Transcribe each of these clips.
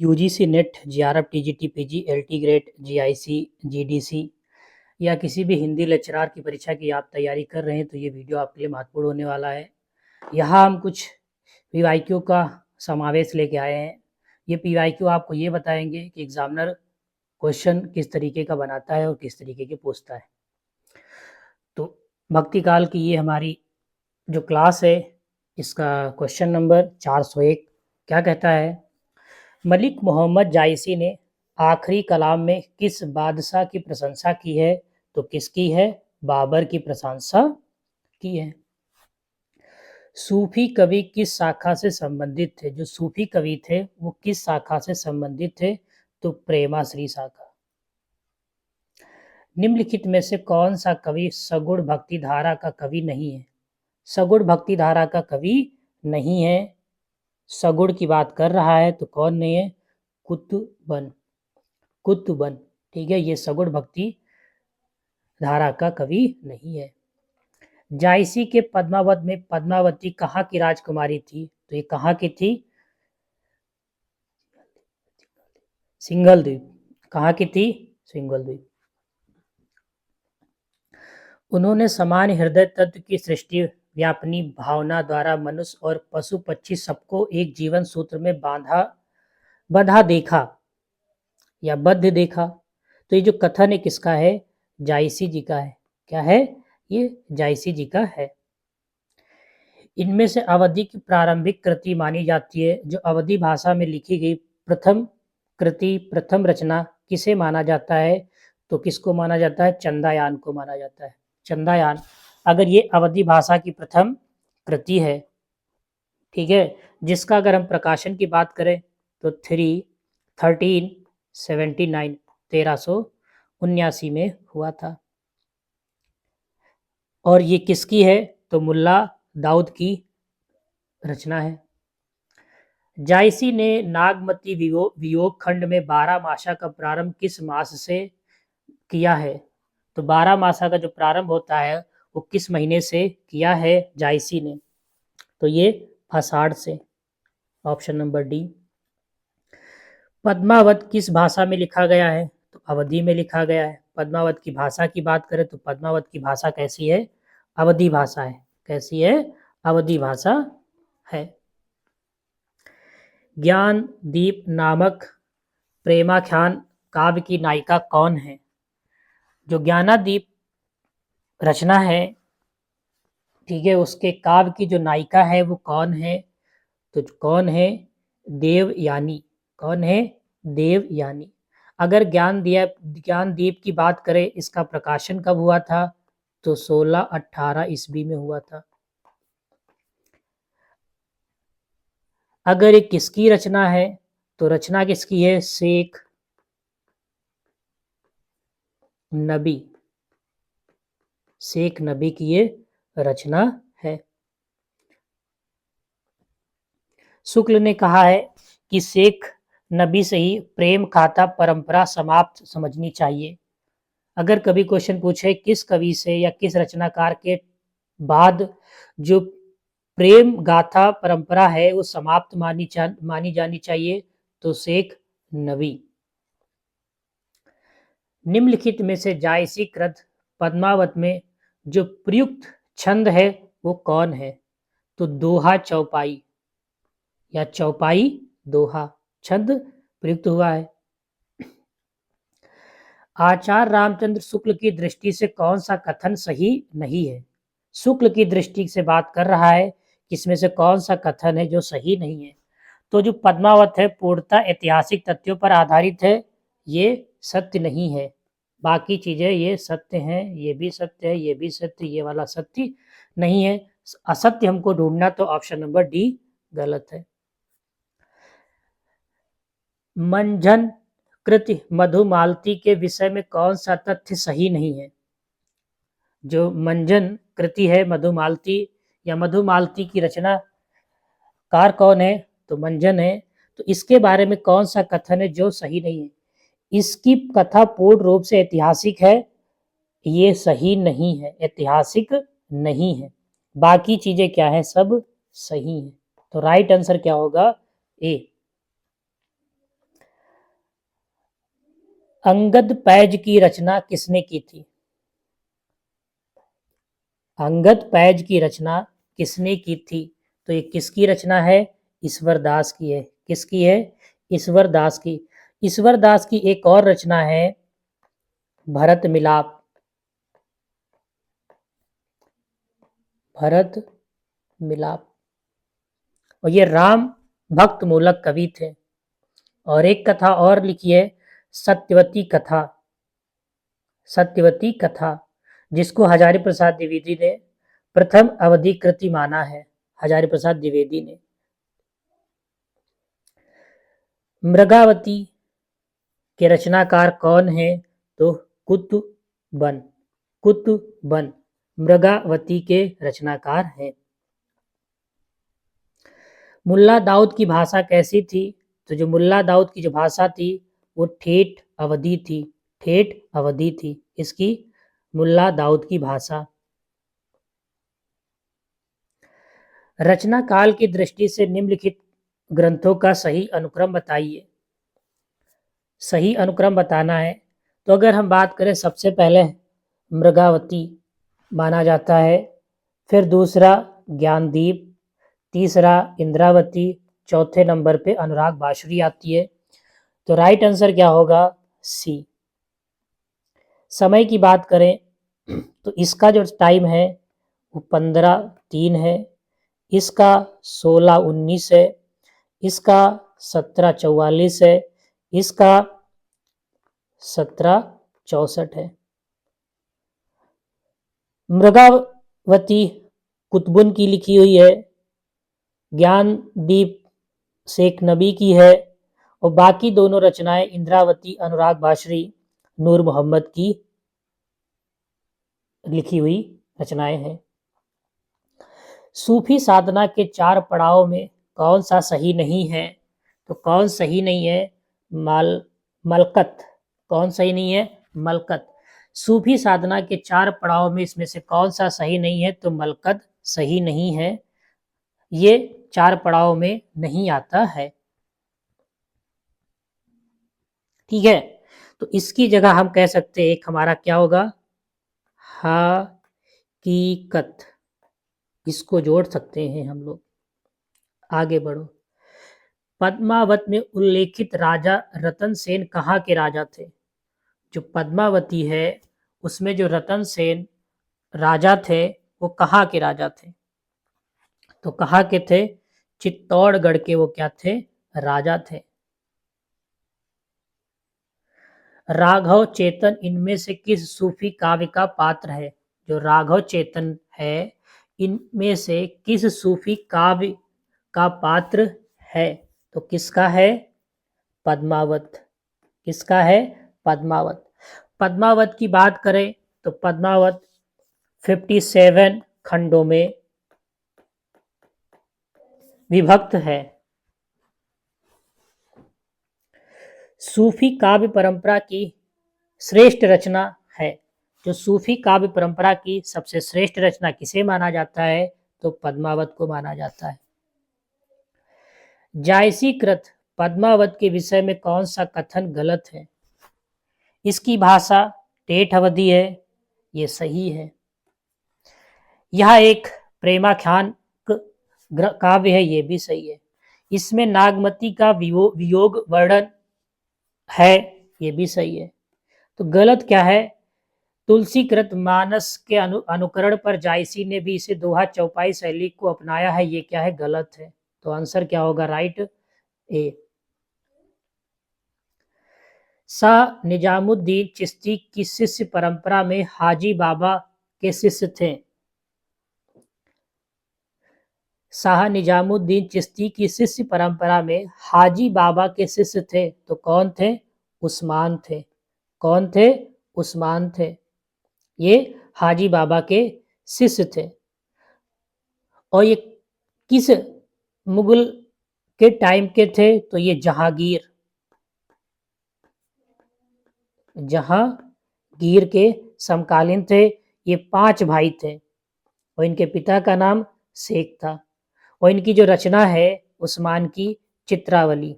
UGC net, GRF, TGT, PG, LT grade, GIC, GDC या किसी भी हिंदी लेक्चरार की परीक्षा की आप तैयारी कर रहे हैं तो ये वीडियो आपके लिए महत्वपूर्ण होने वाला है। यहाँ हम कुछ पीवाईक्यू का समावेश लेके आए हैं। ये पीवाईक्यू आपको ये बताएंगे कि एग्जामिनर क्वेश्चन किस तरीके का बनाता है और किस तरीके के पूछता है। तो भक्ति काल की ये हमारी जो क्लास है, इसका क्वेश्चन नंबर 401 क्या कहता है? मलिक मोहम्मद जायसी ने आखिरी कलाम में किस बादशाह की प्रशंसा की है? तो किसकी है? बाबर की प्रशंसा की है। सूफी कवि किस शाखा से संबंधित थे? जो सूफी कवि थे वो किस शाखा से संबंधित थे? तो प्रेमाश्री शाखा। निम्नलिखित में से कौन सा कवि सगुण भक्ति धारा का कवि नहीं है? सगुण भक्ति धारा का कवि नहीं है। सगुण की बात कर रहा है तो कौन नहीं है? कुतुबन। कुतुबन, ठीक है, ये सगुण भक्ति धारा का कवि नहीं है। जायसी के पद्मावत में पद्मावती कहाँ की राजकुमारी थी? तो ये कहाँ की थी? सिंघल द्वीप। कहाँ की थी? सिंघल द्वीप। उन्होंने समान हृदय तत्व की सृष्टि व्यापनी भावना द्वारा मनुष्य और पशु पक्षी सबको एक जीवन सूत्र में बंधा देखा या बद्ध देखा। तो ये जो कथन है किसका है? जायसी जी का है। क्या है? ये जायसी जी का है। इनमें से अवधि की प्रारंभिक कृति मानी जाती है। जो अवधि भाषा में लिखी गई प्रथम कृति, प्रथम रचना किसे माना जाता है? तो किसको माना जाता है? चंदायान को माना जाता है। चंदायान, अगर ये अवधि भाषा की प्रथम कृति है, ठीक है, जिसका अगर हम प्रकाशन की बात करें तो 1379 में हुआ था। और ये किसकी है? तो मुल्ला दाऊद की रचना है। जायसी ने नागमती वियोग खंड में 12 मासा का प्रारंभ किस मास से किया है? तो 12 मासा का जो प्रारंभ होता है वो किस महीने से किया है जायसी ने? तो ये आषाढ़ से। Option number D. पद्मावत किस भाषा में लिखा गया है? तो अवधि में लिखा गया है। पद्मावत की भाषा की बात करें तो पद्मावत की भाषा कैसी है? अवधि भाषा है। कैसी है? अवधि भाषा है। ज्ञान दीप नामक प्रेमाख्यान काव्य की नायिका कौन है? जो ज्ञानादीप रचना है, ठीक है, उसके काव्य की जो नायिका है वो कौन है? तो कौन है? देवयानी। कौन है? देवयानी। अगर ज्ञानदीप की बात करें, इसका प्रकाशन कब हुआ था? तो 1618 ईस्वी में हुआ था। अगर ये किसकी रचना है? तो रचना किसकी है? शेख नबी। शेख नबी की ये रचना है। शुक्ल ने कहा है कि शेख नबी से ही प्रेम खाता परंपरा समाप्त समझनी चाहिए। अगर कभी क्वेश्चन पूछे किस कवि से या किस रचनाकार के बाद जो प्रेम गाथा परंपरा है वो समाप्त मानी जानी चाहिए, तो शेख नबी। निम्नलिखित में से जायसी कृत पद्मावत में जो प्रयुक्त छंद है वो कौन है? तो दोहा चौपाई या चौपाई दोहा छंद प्रयुक्त हुआ है। आचार्य रामचंद्र शुक्ल की दृष्टि से कौन सा कथन सही नहीं है? शुक्ल की दृष्टि से बात कर रहा है, किसमें से कौन सा कथन है जो सही नहीं है? तो जो पद्मावत है पूर्णतः ऐतिहासिक तथ्यों पर आधारित है, ये सत्य नहीं है। बाकी चीजें ये सत्य हैं, ये भी सत्य है, ये भी सत्य, ये वाला सत्य नहीं है। असत्य हमको ढूंढना, तो ऑप्शन नंबर डी गलत है। मंझन कृति मधुमालती के विषय में कौन सा तथ्य सही नहीं है? जो मंजन कृति है मधुमालती या मधुमालती की रचना कार कौन है? तो मंजन है। तो इसके बारे में कौन सा कथन है जो सही नहीं है? इसकी कथा पूर्ण रूप से ऐतिहासिक है, ये सही नहीं है, ऐतिहासिक नहीं है। बाकी चीजें क्या है? सब सही है। तो राइट आंसर क्या होगा? ए। अंगद पैज की रचना किसने की थी? अंगद पैज की रचना किसने की थी? तो ये किसकी रचना है? ईश्वर दास की है। किसकी है? ईश्वर दास की। ईश्वर दास की एक और रचना है भरत मिलाप। भरत मिलाप। और ये राम भक्त मूलक कवि थे। और एक कथा और लिखी है सत्यवती कथा। सत्यवती कथा जिसको हजारी प्रसाद द्विवेदी ने प्रथम अवधि कृति माना है। हजारी प्रसाद द्विवेदी ने। मृगावती के रचनाकार कौन है? तो कुतुबन। कुतुबन मृगावती के रचनाकार हैं। मुल्ला दाऊद की भाषा कैसी थी? तो जो मुल्ला दाऊद की जो भाषा थी वो ठेठ अवधी थी। ठेठ अवधी थी इसकी मुल्ला दाऊद की भाषा। रचना काल की दृष्टि से निम्नलिखित ग्रंथों का सही अनुक्रम बताइए। सही अनुक्रम बताना है तो अगर हम बात करें सबसे पहले मृगावती माना जाता है, फिर दूसरा ज्ञानदीप, तीसरा इंद्रावती, चौथे नंबर पे अनुराग बांसुरी आती है। तो राइट आंसर क्या होगा? सी। समय की बात करें तो इसका जो टाइम है वो 15:03 है, इसका 16:19 है, इसका 17:44 है, इसका 17:64 है। मृगावती कुतुबुन की लिखी हुई है, ज्ञानदीप शेख नबी की है और बाकी दोनों रचनाएं इंद्रावती अनुराग बांसुरी नूर मोहम्मद की लिखी हुई रचनाएं हैं। सूफी साधना के 4 पड़ाव में कौन सा सही नहीं है? तो कौन सही नहीं है? मलकत। कौन सही नहीं है? मलकत। सूफी साधना के 4 पड़ाव में इसमें से कौन सा सही नहीं है? तो मलकत सही नहीं है। ये 4 पड़ाव में नहीं आता है। ठीक है, तो इसकी जगह हम कह सकते हैं एक हमारा क्या होगा? हकीकत। इसको जोड़ सकते हैं हम लोग। आगे बढ़ो। पद्मावत में उल्लेखित राजा रतन सेन कहाँ के राजा थे? जो पद्मावती है उसमें जो रतन सेन राजा थे वो कहाँ के राजा थे? तो कहाँ के थे? चित्तौड़गढ़ के वो क्या थे? राजा थे। राघव चेतन इनमें से किस सूफी काव्य का पात्र है? जो राघव चेतन है इनमें से किस सूफी काव्य का पात्र है? तो किसका है? पद्मावत। किसका है? पद्मावत। पद्मावत की बात करें तो पद्मावत 57 खंडों में विभक्त है। सूफी काव्य परंपरा की श्रेष्ठ रचना है। जो सूफी काव्य परंपरा की सबसे श्रेष्ठ रचना किसे माना जाता है? तो पद्मावत को माना जाता है। जायसी कृत पद्मावत के विषय में कौन सा कथन गलत है? इसकी भाषा ठेठ अवधी है, ये सही है। यह एक प्रेमाख्यान काव्य है, ये भी सही है। इसमें नागमती का वियोग वर्णन है, ये भी सही है। तो गलत क्या है? तुलसीकृत मानस के अनुकरण पर जायसी ने भी इसे दोहा चौपाई शैली को अपनाया है, ये क्या है? गलत है। तो आंसर क्या होगा? राइट ए। शाह निजामुद्दीन चिश्ती की शिष्य परंपरा में हाजी बाबा के शिष्य थे। शाह निजामुद्दीन चिश्ती की शिष्य परंपरा में हाजी बाबा के शिष्य थे। तो कौन थे? उस्मान थे। कौन थे? उस्मान थे। ये हाजी बाबा के शिष्य थे। और ये किस मुगल के टाइम के थे? तो ये जहांगीर। जहांगीर के समकालीन थे। ये 5 भाई थे और इनके पिता का नाम शेख था। और इनकी जो रचना है उस्मान की चित्रावली।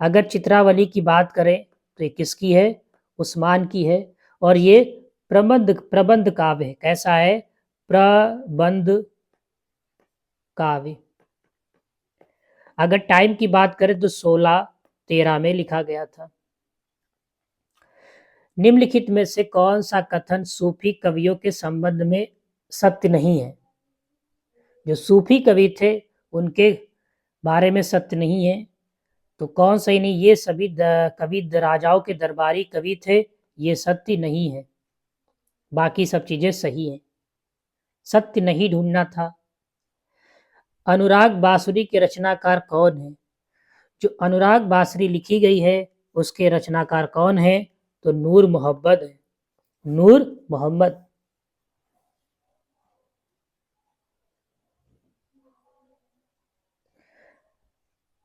अगर चित्रावली की बात करें तो ये किसकी है? उस्मान की है। और ये प्रबंध प्रबंध काव्य है। कैसा है? प्रबंध काव्य। अगर टाइम की बात करें तो 1613 में लिखा गया था। निम्नलिखित में से कौन सा कथन सूफी कवियों के संबंध में सत्य नहीं है? जो सूफी कवि थे उनके बारे में सत्य नहीं है, तो कौन सही नहीं? ये सभी कवि राजाओं के दरबारी कवि थे, ये सत्य नहीं है। बाकी सब चीजें सही हैं। सत्य नहीं ढूंढना था। अनुराग बांसुरी के रचनाकार कौन है? जो अनुराग बांसुरी लिखी गई है उसके रचनाकार कौन है? तो नूर मोहम्मद है। नूर मोहम्मद।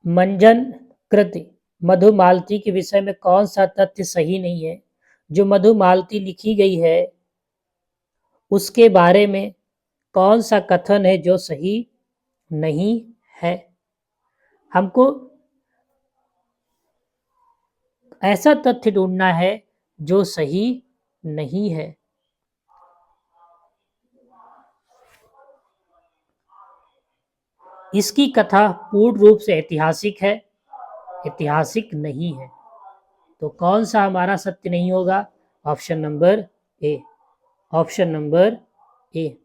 मंजन कृति मधुमालती के विषय में कौन सा तथ्य सही नहीं है? जो मधुमालती लिखी गई है उसके बारे में कौन सा कथन है जो सही नहीं है? हमको ऐसा तथ्य ढूंढना है जो सही नहीं है। इसकी कथा पूर्ण रूप से ऐतिहासिक है, ऐतिहासिक नहीं है। तो कौन सा हमारा सत्य नहीं होगा? Option number A. Option number A.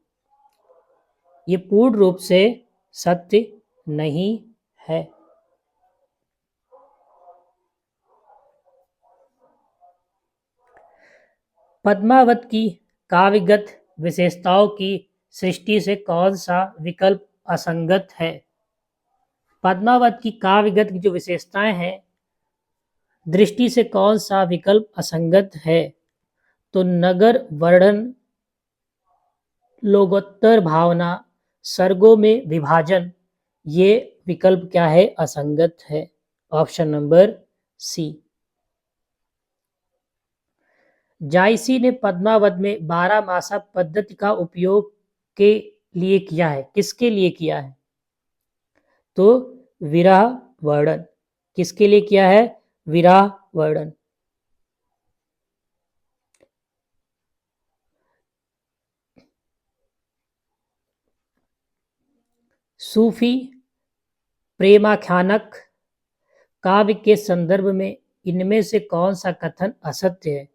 ये पूर्ण रूप से सत्य नहीं है। पद्मावत की काव्यगत विशेषताओं की सृष्टि से कौन सा विकल्प असंगत है? पद्मावत की काव्यगत की जो विशेषताएं हैं दृष्टि से कौन सा विकल्प असंगत है? तो नगर वर्णन, लोकोत्तर भावना, सर्गों में विभाजन, ये विकल्प क्या है? असंगत है। Option number C. जायसी ने पद्मावत में 12 मासा पद्धति का उपयोग के लिए किया है। किसके लिए किया है? तो विरह वर्णन। किसके लिए किया है? विरह वर्णन। सूफी प्रेमाख्यानक काव्य के संदर्भ में इनमें से कौन सा कथन असत्य है?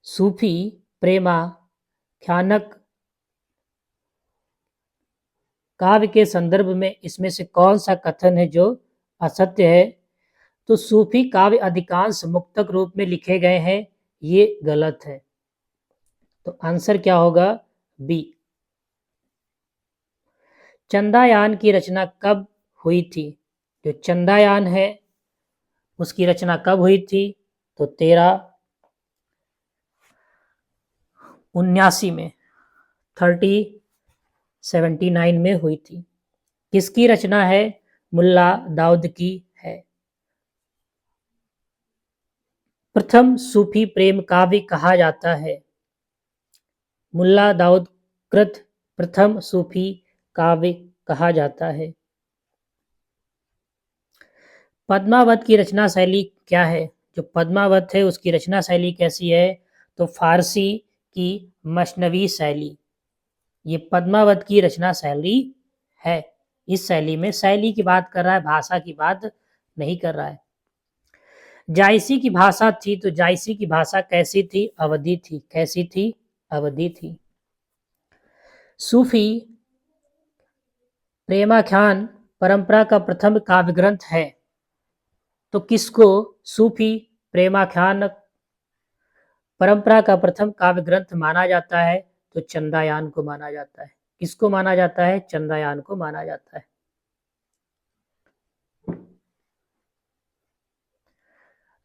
सूफी प्रेमाख्यानक काव्य के संदर्भ में इसमें से कौन सा कथन है जो असत्य है? तो सूफी काव्य अधिकांश मुक्तक रूप में लिखे गए हैं, ये गलत है। तो आंसर क्या होगा? बी। चंद्रयान की रचना कब हुई थी? जो चंद्रयान है उसकी रचना कब हुई थी? तो 1379 में, 1379 में हुई थी। किसकी रचना है? मुल्ला दाऊद की है। प्रथम सूफी प्रेम काव्य कहा जाता है। मुल्ला दाऊद कृत प्रथम सूफी काव्य कहा जाता है। पद्मावत की रचना शैली क्या है? जो पद्मावत है उसकी रचना शैली कैसी है? तो फारसी की मसनवी शैली, ये पद्मावत की रचना शैली है। इस शैली में शैली की बात कर रहा है, भाषा की बात नहीं कर रहा है। जायसी की भाषा थी, तो जायसी की भाषा कैसी थी? अवधी थी। कैसी थी? अवधी थी। सूफी प्रेमाख्यान परंपरा का प्रथम काव्य ग्रंथ है, तो किसको सूफी प्रेमाख्यान परंपरा का प्रथम काव्य ग्रंथ माना जाता है? तो चंद्रयान को माना जाता है। किसको माना जाता है? चंद्रयान को माना जाता है।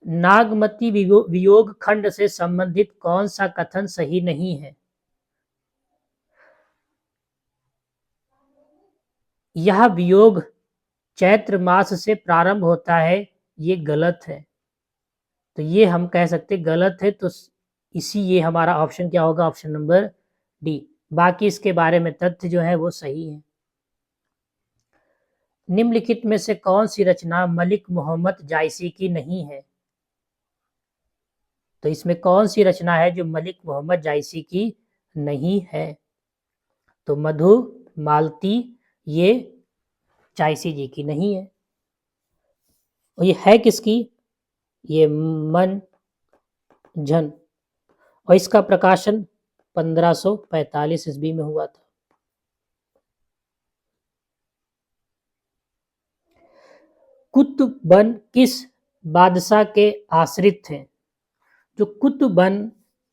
नागमती वियोग खंड से संबंधित कौन सा कथन सही नहीं है? यह वियोग चैत्र मास से प्रारंभ होता है, ये गलत है। तो ये हम कह सकते गलत है। तो इसी ये हमारा ऑप्शन क्या होगा? Option number D. बाकी इसके बारे में तथ्य जो है वो सही है। निम्नलिखित में से कौन सी रचना मलिक मोहम्मद जायसी की नहीं है? तो इसमें कौन सी रचना है जो मलिक मोहम्मद जायसी की नहीं है? तो मधु मालती ये जायसी जी की नहीं है। और ये है किसकी? ये मन झन, और इसका प्रकाशन 1545 ईस्वी में हुआ था। कुतुबन किस बादशाह के आश्रित थे? जो कुतुबन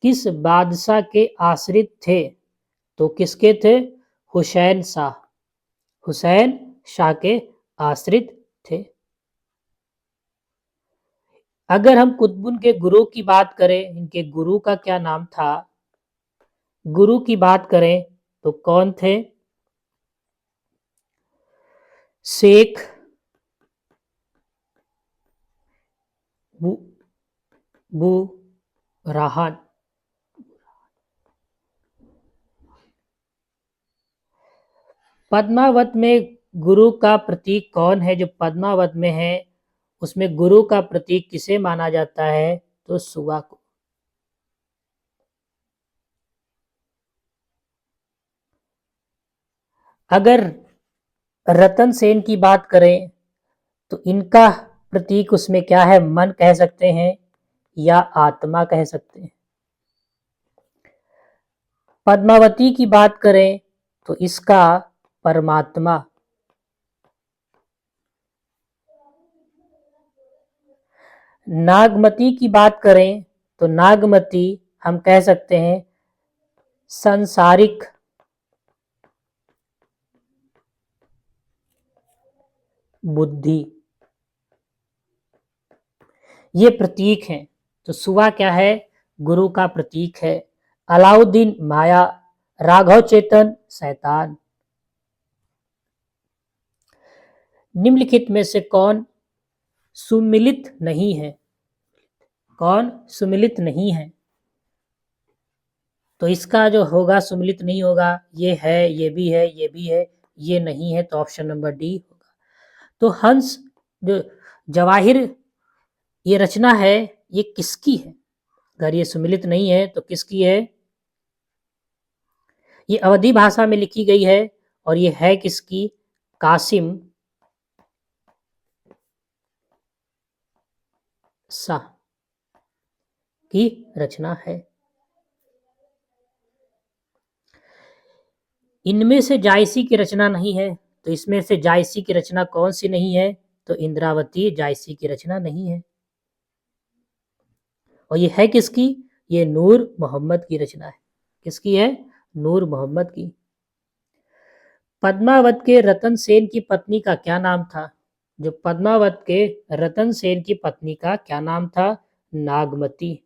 किस बादशाह के आश्रित थे? तो किसके थे? हुसैन शाह। हुसैन शाह के आश्रित थे। अगर हम कुतुबुन के गुरु की बात करें, इनके गुरु का क्या नाम था? गुरु की बात करें तो कौन थे? शेख बुरहान। पद्मावत में गुरु का प्रतीक कौन है? जो पद्मावत में है उसमें गुरु का प्रतीक किसे माना जाता है? तो सुआ को। अगर रतन सेन की बात करें तो इनका प्रतीक उसमें क्या है? मन कह सकते हैं या आत्मा कह सकते हैं। पद्मावती की बात करें तो इसका परमात्मा। नागमती की बात करें तो नागमती हम कह सकते हैं संसारिक बुद्धि। ये प्रतीक हैं। तो सुआ क्या है? गुरु का प्रतीक है। अलाउद्दीन माया, राघव चेतन शैतान। निम्नलिखित में से कौन सुमिलित नहीं है? कौन सुमिलित नहीं है? तो इसका जो होगा सुमिलित नहीं होगा, ये है, ये भी है, ये भी है, ये नहीं है, तो ऑप्शन नंबर डी होगा। तो हंस जो जवाहिर ये रचना है ये किसकी है? अगर ये सुमिलित नहीं है तो किसकी है? ये अवधी भाषा में लिखी गई है और ये है किसकी? कासिम शाह की रचना है। इनमें से जायसी की रचना नहीं है, तो इसमें से जायसी की रचना कौन सी नहीं है? तो इंद्रावती जायसी की रचना नहीं है। और ये है किसकी? ये नूर मोहम्मद की रचना है। किसकी है? नूर मोहम्मद की। पद्मावत के रतन सेन की पत्नी का क्या नाम था? जो पद्मावत के रतन सेन की पत्नी का क्या नाम था? नागमती।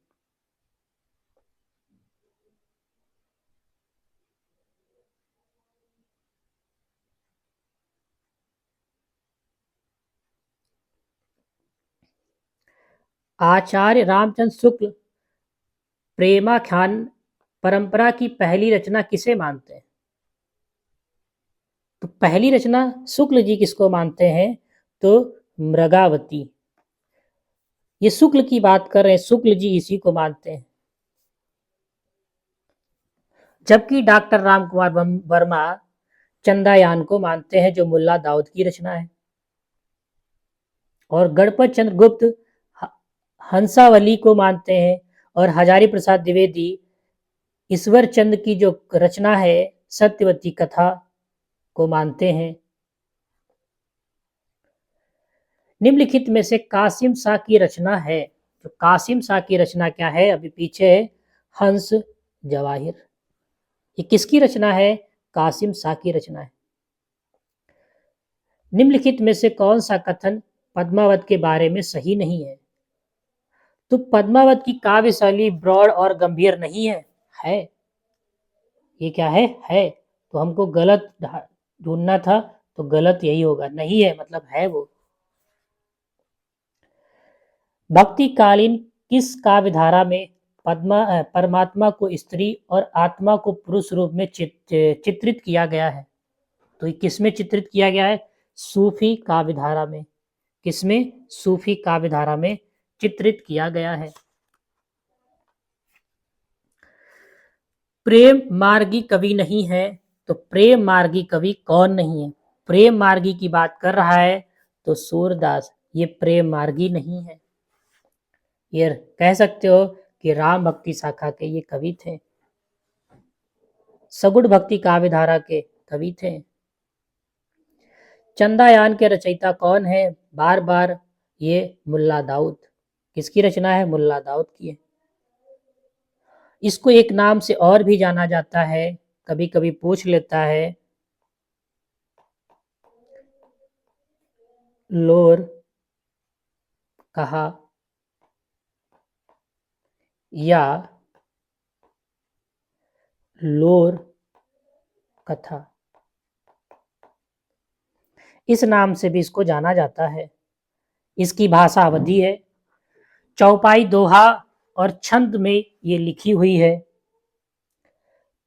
आचार्य रामचंद्र शुक्ल प्रेमाख्यान परंपरा की पहली रचना किसे मानते हैं? तो पहली रचना शुक्ल जी किसको मानते हैं? तो मृगावती। ये शुक्ल की बात कर रहे हैं, शुक्ल जी इसी को मानते हैं। जबकि डॉक्टर राम कुमार वर्मा चंद्रयान को मानते हैं, जो मुल्ला दाऊद की रचना है। और गणपत चंद्र गुप्त हंसावली को मानते हैं। और हजारी प्रसाद द्विवेदी ईश्वर चंद की जो रचना है सत्यवती कथा को मानते हैं। निम्नलिखित में से कासिम शाह की रचना है। तो कासिम शाह की रचना क्या है? अभी पीछे है हंस जवाहिर। ये किसकी रचना है? कासिम शाह की रचना है। निम्नलिखित में से कौन सा कथन पद्मावत के बारे में सही नहीं है? तो पद्मावत की काव्य शैली ब्रॉड और गंभीर नहीं है। है। ये क्या है? है। तो हमको गलत ढूंढना था, तो गलत यही होगा। नहीं है मतलब है वो। भक्तिकालीन किस काव्य धारा में परमात्मा को स्त्री और आत्मा को पुरुष रूप में चित्रित किया गया है? तो ये किस में चित्रित किया गया है? सूफी काव्यधारा में, किसमें? सूफी काव्यधारा में चित्रित किया गया है। प्रेम मार्गी कवि नहीं है, तो प्रेम मार्गी कवि कौन नहीं है? प्रेम मार्गी की बात कर रहा है तो सूरदास, ये प्रेम मार्गी नहीं है। ये कह सकते हो कि राम भक्ति शाखा के ये कवि थे, सगुण भक्ति काव्यधारा के कवि थे। चंदायान के रचयिता कौन है? बार बार ये मुल्ला दाऊद। किसकी रचना है? मुल्ला दाऊद की है। इसको एक नाम से और भी जाना जाता है, कभी कभी पूछ लेता है, लोर कहा या लोर कथा, इस नाम से भी इसको जाना जाता है। इसकी भाषा अवधी है, चौपाई, दोहा और छंद में ये लिखी हुई है।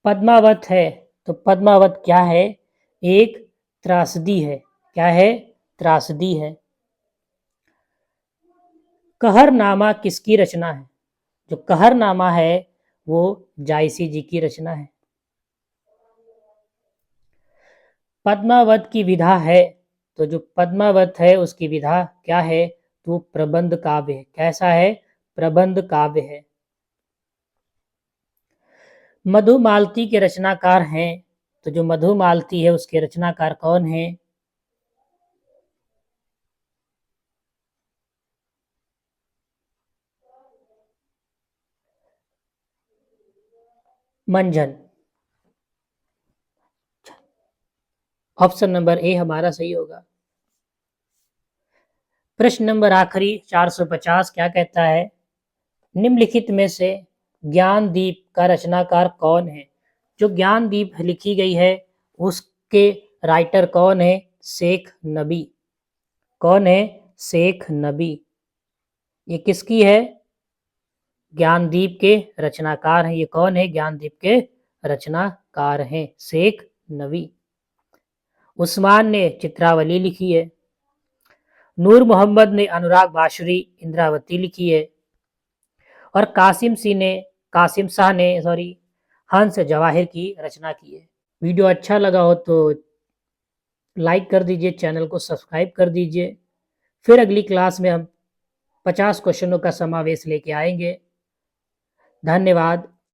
पद्मावत है, तो पद्मावत क्या है? एक त्रासदी है। क्या है? त्रासदी है। कहरनामा किसकी रचना है? जो कहरनामा है वो जायसी जी की रचना है। पद्मावत की विधा है, तो जो पद्मावत है उसकी विधा क्या है? तो प्रबंध काव्य है। कैसा है? प्रबंध काव्य है। मधुमालती के रचनाकार हैं, तो जो मधुमालती है उसके रचनाकार कौन है? मंझन। ऑप्शन नंबर ए हमारा सही होगा। प्रश्न नंबर आखिरी 450 क्या कहता है? निम्नलिखित में से ज्ञानदीप का रचनाकार कौन है? जो ज्ञानदीप लिखी गई है उसके राइटर कौन है? शेख नबी। कौन है? शेख नबी। ये किसकी है? ज्ञानदीप के रचनाकार हैं। ये कौन है? ज्ञानदीप के रचनाकार हैं शेख नबी। उस्मान ने चित्रावली लिखी है। नूर मोहम्मद ने अनुराग बाशरी इंद्रावती लिखी है। और कासिम शाह ने हंस जवाहिर की रचना की है। वीडियो अच्छा लगा हो तो लाइक कर दीजिए, चैनल को सब्सक्राइब कर दीजिए। फिर अगली क्लास में हम 50 क्वेश्चनों का समावेश लेके आएंगे। धन्यवाद।